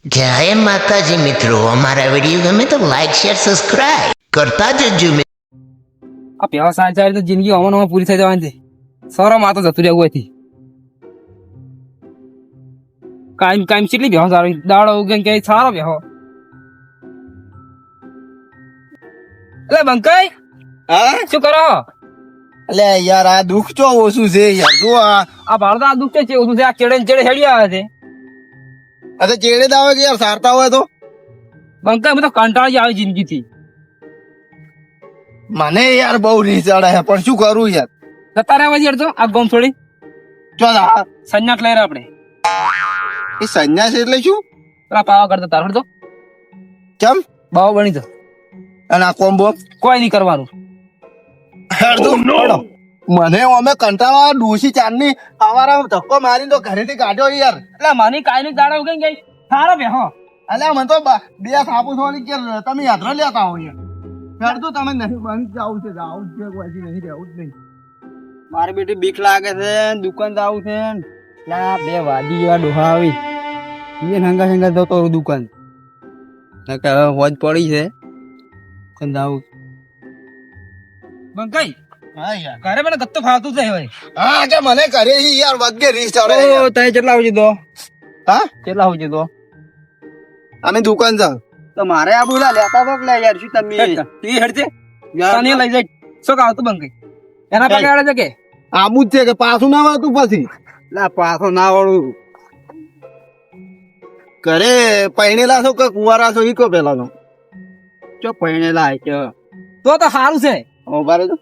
જય માતાજી મિત્રો, અમારા વિડીયો ગમે તો લાઈક શેર સબસ્ક્રાઇબ કરતા જજો. આ પેલા સાંચારી તો જિંદગી હમણાં પૂરી થઈ જવાની છે. સરો માં તો જતું રહેવું હતી. કાયમ કાયમ કેટલી બેહો સારો દાડો ઉગે કે સારો બેહો. એટલે બંકાઈ હા શું કરો? એટલે યાર આ દુઃખ ચો ઓછું છે યાર. જો આ ભારત આ દુઃખ છે ઓછું છે. આ ચેડે ચેડે હેડી આવે છે. અરે ચેડે જ આવે કે યાર સારતા હોય તો બંકાઈ મને તો કંટાળી આવે જિંદગી થી. મને યાર બહુ રીસ ચડે છે પણ શું કરું યાર. જતા રહેવા છે તો આ ગોમ થોડી ચો આ સંન્યાસ લઈ રહ્યા આપણે. એ સંન્યાસ એટલે શું? પેલા પાવા કરતા તાર તો કેમ બાવો બની તો અને આ કોમ્બો કોઈ નહીં કરવાનું. મને અમે કંટાળા ડોસી ચાંદની અમારા ધક્કો મારીને તો ઘરેથી કાઢ્યો યાર. એટલે માની કાયની દાડો ઉગે ગઈ સારો બેહો. અલ્યા મને તો બે સાપુ થોડી કે તમે યાત્રા લેતા હો યાર. હેડતું તમે નહીં બંધ જાવું છે જાવું છે કોઈ નહીં રહેવું જ નહીં. મારી બેટી બીક લાગે છે. દુકાન જાવું છે. ના બે વાદી જેવા ડોહા આવી એ હંગા હંગા જતો રહું દુકાન. હોજ પડી છે દુકાન જાવું. બંકાઈ હા યાર ઘરે મને ગત્તો ફાવતું છે હવે. હા કે મને કરે યાર વગે રીસ ચડે યાર. તઈ કેટલા આવજે તો હા કેટલા આવજે તો અમે દુકાન જાવ તો મારે આ બોલા લેતા તો લે યાર શું તમે ઈ હેડજે તને લઈ જાય શું કાવ તું બંકાઈ એના પગાડે છે કે આબુ જ છે કે પાછું ના આવતું પછી લા પાછો ના વળું ઘરે પૈણેલા છો કે કુંવારા છો ઈ કો પેલાનો ચો પૈણેલા કે તો સારું છે. ઉભા રહેજો.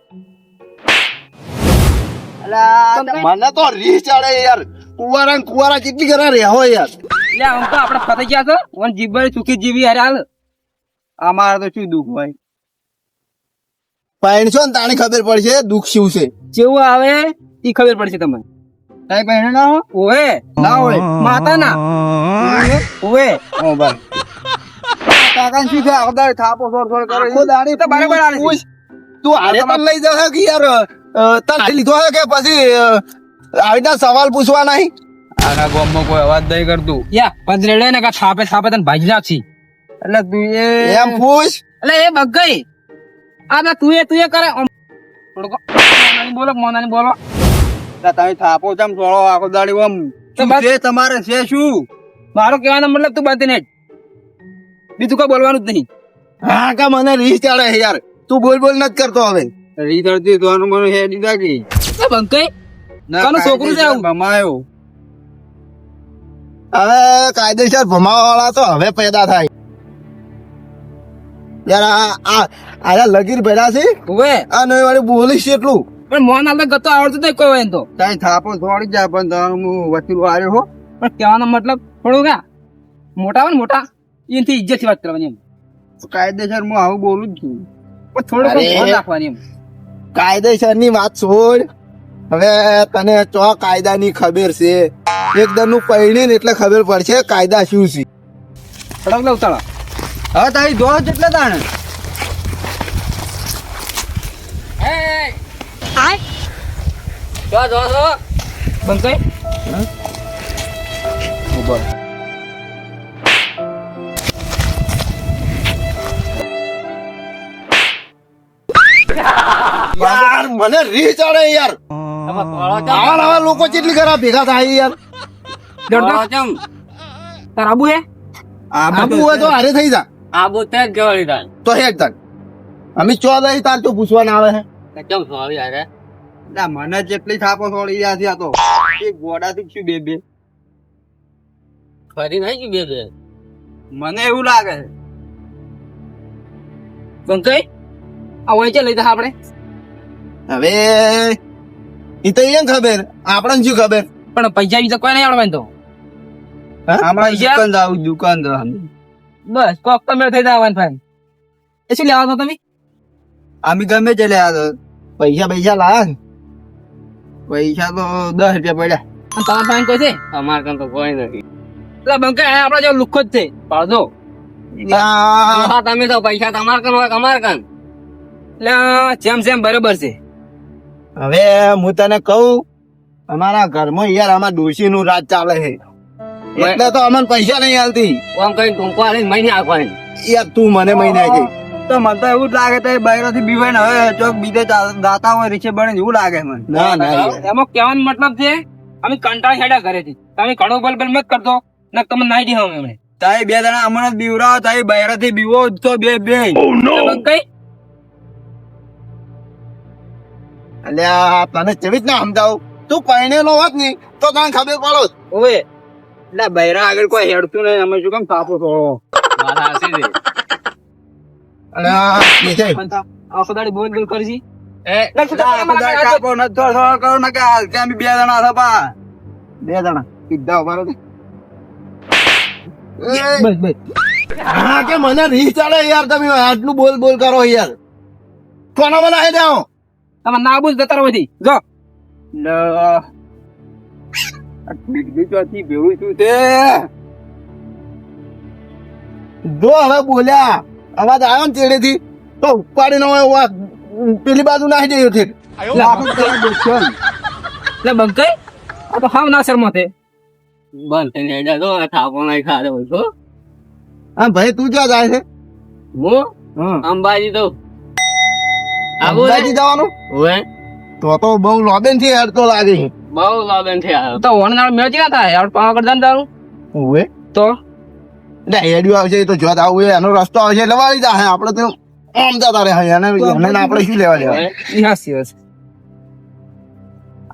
અલા મને તો રીસ ચડે યાર. કુંવારા ને કુંવારા કેટલી ઘણા રહેવો યાર. લે આમ તો આપણે ફસાઈ ગયા છો ઓન જીભે ચૂકી જીવી હારે હાલ. અમારે તો શું દુઃખ હોય પૈણશો ને તાણી ખબર પડશે દુઃખ શું છે. જેવું આવે ઈ ખબર પડશે તમને. કઈ પૈણે ના હો ઓહે ના હોય માતા ના ઓહે ઓ ભાઈ કાકા શું છે આવદાર થાપો સોર સોર કરે આખો દાડી તો બરાબર આલે છે. પૂછ. તું હારે પણ લઈ જશે કે યાર તને લીધો હે કે પછી આવીના સવાલ પૂછવા નહીં. આના ગામમાં કોઈ અવાજ નહીં કરતું યા પંદરેડે ને કા થાપે થાપે તને ભાજી નાખી એટલે તું એમ પૂછ. એટલે એ બગઈ આ તો તું એ કરે આમ થોડુંક મોનાની બોલો મોનાની બોલો. તમે થાપો ચમ થોડો આખો દાડી ઓમ તો બસ છે તમારે છે શું? મારો કહેવાનો મતલબ તું બાતી ને બીજું કોઈ બોલવાનું જ નહીં. હા કા મને રીસ ચડે છે યાર. તું બોલ બોલ નથી કરતો હવે. રીતરતી તો મને હે દીધા કે એ બંકઈ કોનું છોકરું છે આવું ભમાયો. હવે કાયદેસર ભમાવા વાળા તો હવે પેદા થાય યાર. આ લગીર ભેડા છે ઓવે આ નવી વાળી બોલીશ એટલું પણ મોન હાલ ગતો આવડતું નહીં કોઈ હોય એમ તો. કઈ થાપો થોડી જાય પણ હું વકીલ આવ્યો હો. પણ કહેવાનો મતલબ થોડું કા મોટા હોય ને મોટા એનાથી ઇજ્જત થી વાત કરવાની એમ. કાયદેસર હું આવું બોલું જ છું પણ થોડું અરે. ધ્યાન રાખવાની એમ. કાયદેસર ની વાત છોડ. હવે તને ચો કાયદા ની ખબર છે. એકદમ નું પૈણી ને એટલે ખબર પડશે કાયદા શું છે. સડક લે ઉતાળા હવે તારી દોડ એટલે તાણે બંકઈ યાર મને રી ચડે યાર. આવા લોકો કેટલી ખરા ભેગા થાય યાર. તાર આબુ હે આબુ હોય તો હારે થઈ જા આબુ તે જ ગવાળી થાય તો હેડ તાર અમે ચો દઈ તાર તો પૂછવાના આવે છે. કેમ સોરી યાર મને જેટલી થાપો થોડી યાદ આ તો એક ગોડાથી શું બે બે ફરી નહીં બે બે મને એવું લાગે છે. બંકઈ આ હોય છે લઈ જા આપણે. હવે ઈ તો એમ ખબર આપણને શું ખબર. પણ પૈસા બીજા કોઈ નહીં આવડવા તો હમણાં દુકાન બસ કોક તો મેળ થઈ જવાનું ભાઈ. એ શું લેવા છો તમે? અમે ગમે તે લે પૈસા લાયા ને પૈસા તો 10 રૂપિયા પડ્યા. અને તમારા પાસે કોઈ છે? અમારે કામ તો કોઈ નથી. એટલે બંકાઈ આપડે જેવો લુખો જ છે પાડો. તમે તો પૈસા તમારે કામ હોય અમારે કામ. એટલે જેમ બરોબર છે. હવે હું તને કહું અમારા ઘરમાં યાર આમાં ડોશી નું રાજ ચાલે છે એટલે તો અમને પૈસા નહીં આલતી આમ કઈ ટૂંકો આલીને મહિને આપવાની યાર તું મને મહિને આપી તો મને તો એવું જ લાગે તો બૈરાથી બીવાય ને હવે ચોક બીજે દાતા હોય રીચે બને એવું લાગે મને ના ના યાર. એમાં કહેવાનો મતલબ છે અમે કંટાળી હેડા ઘરેથી તમે ઘણો બલ બલ મત કરતો ને તમે નાઈ દે હવે એમણે તાઈ બે જણા હમણાં જ બીવરાવો તાઈ બૈરાથી બીવો જ તો બે કઈ અલ્યા તને કેવી રીતના સમજાવું તું પરણેલો હોત ને તો તને ખબર પડો ઓવે એટલે બૈરા આગળ કોઈ હેડતું નહીં અમે શું કેમ થાપો છો વાત હાચી છે અને આખો દાડી બોલ બોલ કરજી કાપો ન તો થોડો કરો ને કે હાલ ત્યાં બી બે જણા હતા પા બે જણા સીધા ઉભા રહો તે. બસ બસ હા કે મને રીહ ચાલે યાર તમે આટલું બોલ બોલ કરો યાર કોના બનાવી જાઓ તમે ના બુજ જતા રહો છી. જો બીજું ચોથી ભેવું શું છે જો હવે બોલ્યા અવાજ આવ્યો ને ચેડેથી તો ઉપાડીને હવે પેલી બાજુ નાખી જઈએ છે એટલે બંકઈ આ તો હાવ ના શર્મા છે બંધ થઈને હેડ્યા તો થાપો નહીં ખાધો હોય તો હા ભાઈ તું ક્યાં જાય છે હું અંબાજી તો અંબાજી જવાનું ઓવે તો બહુ લોબેન થી હેડતો લાગે છે બહુ લાગન છે આ તો વણનાળ મેચ ના થાય યાર પાવાગઢ દાન તારું ઓવે તો એટલે હેડ્યું આવશે એ તો જોત આવું એ એનો રસ્તો આવશે એટલે વાળી જાય આપણે તો આમ જતા રહે એને આપણે શું લેવા દેવા ઈ હાસી હશે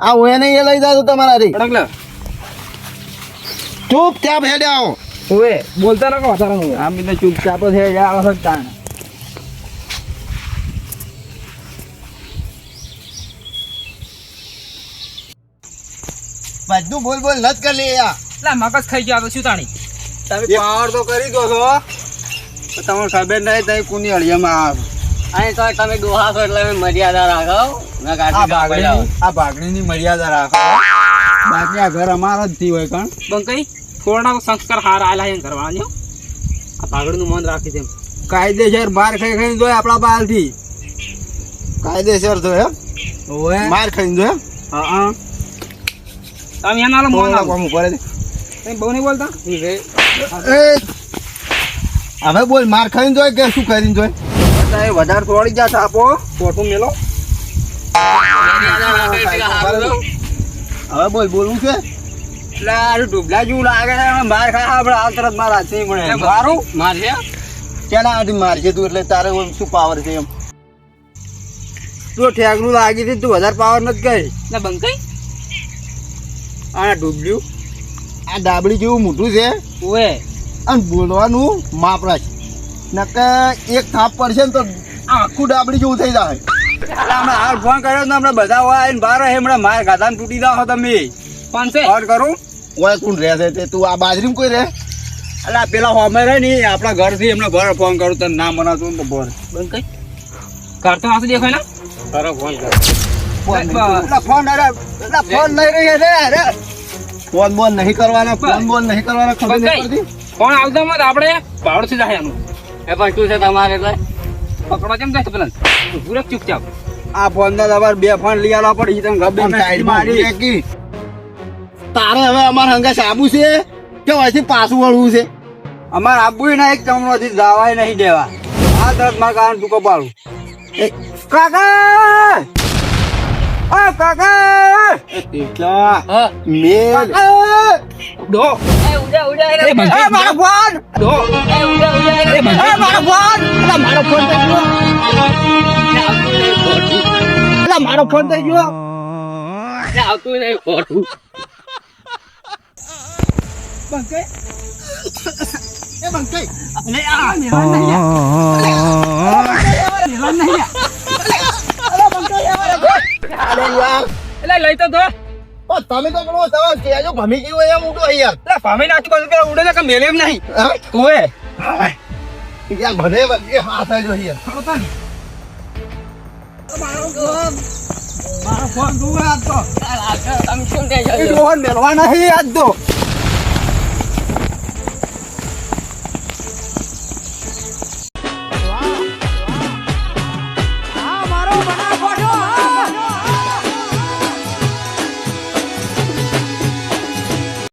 આ હું એને એ લઈ જાય તો તમારા અડકલે ચૂપચાપ હેડ્યા આવો ઓએ બોલતા ના કહો તારા આમ બીને ચૂપચાપ જ છે યાર શકતા બધું બોલ બોલ નત કરી લે યાર એટલે મગજ ખાઈ ગયા તો શું તાણી તમે પાવર તો કરી દો છો તો તમને ખબર નહીં તમે કોની અળિયામાં આવો અહીં તો તમે ડોહા છો એટલે મર્યાદા રાખો આ ભાગણીની મર્યાદા રાખો બાકી આ ઘર અમારા જ થી હોય કણ બંકઈ થોડા સંસ્કાર હાર આલા એમ કરવાનો આ પાગડનું મન રાખી તેમ કાયદેસર માર ખાઈ ખાઈને જોય આપણા બાલથી કાયદેસર તો હે ઓવે માર ખાઈને જો હા તમે એના આલો મન આપો કોમ કરે તમે બહુ નહીં બોલતા હવે બોલ માર ખાઈને જોય કે શું કરીને જોય વધારે તોડી જા થાપો ફોટો મેલો હવે બોલ બોલવું છે એટલે આ ડૂબલા જેવું લાગે છે માર ખાય આપણે હાલ તરત માર હાથ નહીં મળે મારું માર છે કેના આથી મારશે તું એટલે તારે ઓમ શું પાવર છે એમ તું ઠેકનું લાગી હતી તું વધારે પાવર નથી કરી એટલે બંકઈ આ ડૂબલ્યું આ ડાબડી જેવું મોટું છે ઓએ અને બોલવાનું માપ રાખ નકે એક થાપ પડશે ને તો આખું ડાબડી જેવું થઈ જાય એટલે અમે હાલ ફોન કર્યો ને હમણાં બધા હોય આવીને બહાર હમણાં માર ગાધાને તૂટી જાઓ તમે પાંચસે ફોન કરું ઓય કોણ રહે છે તે તું આ બાજરીમાં કોઈ રહે એટલે આ પેલા હોમે રહે ને આપણા ઘરથી એમને ભર ફોન કરું તને ના મનાતું ને તો ભર બંકઈ કરતો હાથ દેખાય ના કરો ફોન કર ફોન ફોન નહીં રહી છે અરે ફોન બોન નહીં કરવાના ફોન બોન નહીં કરવાના ખબર નહીં પડતી કોણ આવતો મત આપણે પાવડ થી જાય આનું એ પણ શું છે તમારે એટલે પકડવા કેમ જાય પેલા પૂરક ચૂપચાપ આ ફોન ના તમારે બે ફોન લઈ આવવા પડી તમે ખબર આમ નથી સાઈડમાં મારી ઊભી રાખી. તારે હવે અમારા હંગા સાબુ છે કે અહીંથી પાછું વળવું છે અમારે આપવું ના એક ચમડોથી દાવાય નહીં દેવા આ તરત મારા કારણ ટૂંકો પાડું એ કાકા ઓ કાકા એટલા હા મેલ ડો એ બંકઈ મારો ફોન ડો એ મારો ફોન અલા, મારો ફોન થઈ ગયો અલા, મારો ફોન થઈ ગયો આવતું નહીં ખોટું બંકઈ એ બંકઈ અલે આ મેલા નહીં મેલા નહીં અરે યાર એટલે લઈ તો દો ઓ તમે તો પેલો તમારો કેજો ભમી ગયો એમ ઉડો યાર એટલે ફામી નાખી પાછું પેલા ઉડે ને કે મેલે એમ નહીં હા? તું એ યાર મને વગે હાથ આવ્યો યાર મારો ફોન દૂર આજ તો તમે શું કહે એ ફોન મેલવા નહીં આજ તો